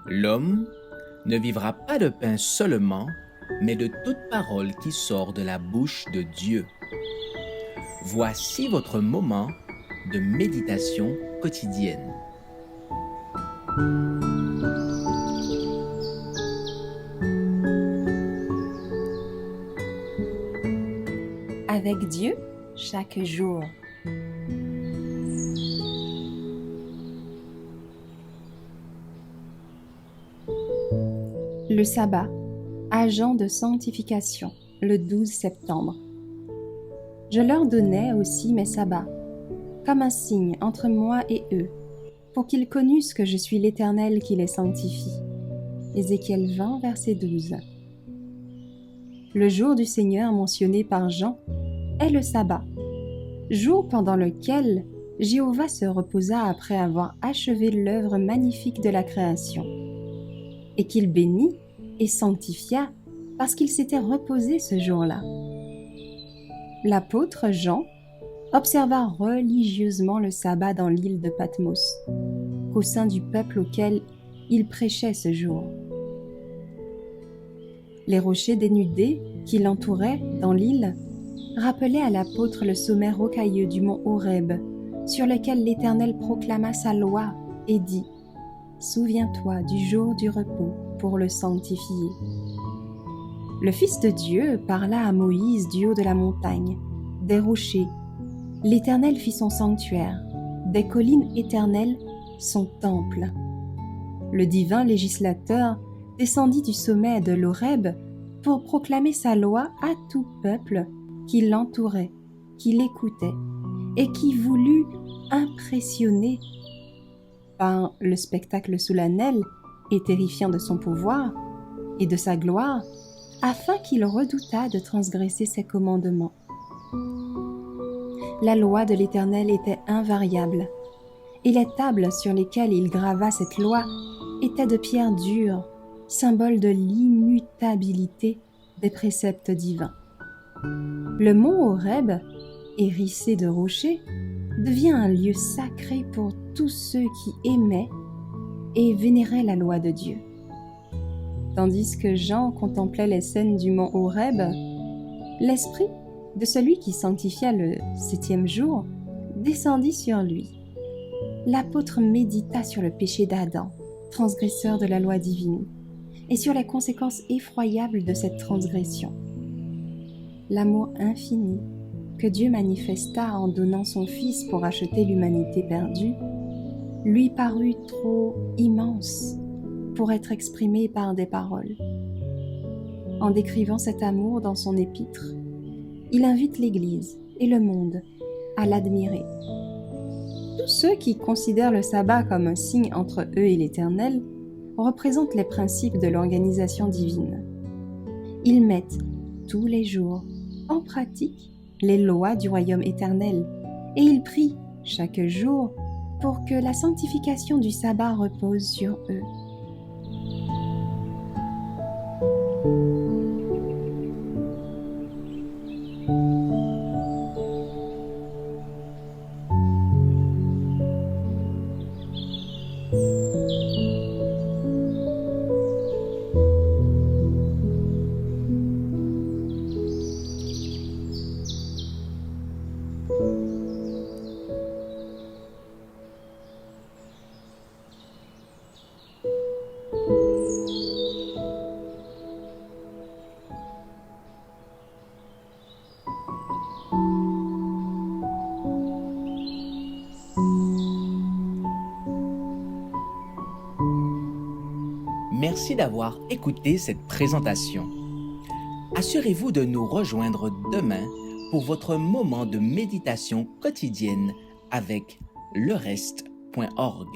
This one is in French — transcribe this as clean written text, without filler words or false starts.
L'homme ne vivra pas de pain seulement, mais de toute parole qui sort de la bouche de Dieu. Voici votre moment de méditation quotidienne. Avec Dieu, chaque jour. Le sabbat, agent de sanctification, le 12 septembre. Je leur donnai aussi mes sabbats, comme un signe entre moi et eux, pour qu'ils connussent que je suis l'Éternel qui les sanctifie. Ézéchiel 20, verset 12. Le jour du Seigneur mentionné par Jean est le sabbat, jour pendant lequel Jéhovah se reposa après avoir achevé l'œuvre magnifique de la création, et qu'il bénit et sanctifia parce qu'il s'était reposé ce jour-là. L'apôtre Jean observa religieusement le sabbat dans l'île de Patmos, qu'au sein du peuple auquel il prêchait ce jour. Les rochers dénudés qui l'entouraient dans l'île rappelaient à l'apôtre le sommet rocailleux du mont Horeb, sur lequel l'Éternel proclama sa loi et dit « Souviens-toi du jour du repos pour le sanctifier. » Le Fils de Dieu parla à Moïse du haut de la montagne, des rochers. L'Éternel fit son sanctuaire, des collines éternelles son temple. Le divin législateur descendit du sommet de l'Horeb pour proclamer sa loi à tout peuple qui l'entourait, qui l'écoutait et qui voulut impressionner par le spectacle solennel et terrifiant de son pouvoir et de sa gloire, afin qu'il redoutât de transgresser ses commandements. La loi de l'Éternel était invariable, et les tables sur lesquelles il grava cette loi étaient de pierre dure, symbole de l'immutabilité des préceptes divins. Le mont Horeb, hérissé de rochers, devient un lieu sacré pour tous ceux qui aimaient et vénéraient la loi de Dieu. Tandis que Jean contemplait les scènes du mont Horeb, l'esprit de celui qui sanctifia le 7e jour descendit sur lui. L'apôtre médita sur le péché d'Adam, transgresseur de la loi divine, et sur les conséquences effroyables de cette transgression. L'amour infini que Dieu manifesta en donnant son Fils pour acheter l'humanité perdue, lui parut trop immense pour être exprimé par des paroles. En décrivant cet amour dans son épître, il invite l'Église et le monde à l'admirer. Tous ceux qui considèrent le sabbat comme un signe entre eux et l'Éternel représentent les principes de l'organisation divine. Ils mettent tous les jours en pratique les lois du royaume éternel et ils prient chaque jour pour que la sanctification du sabbat repose sur eux. Merci d'avoir écouté cette présentation. Assurez-vous de nous rejoindre demain pour votre moment de méditation quotidienne avec lereste.org.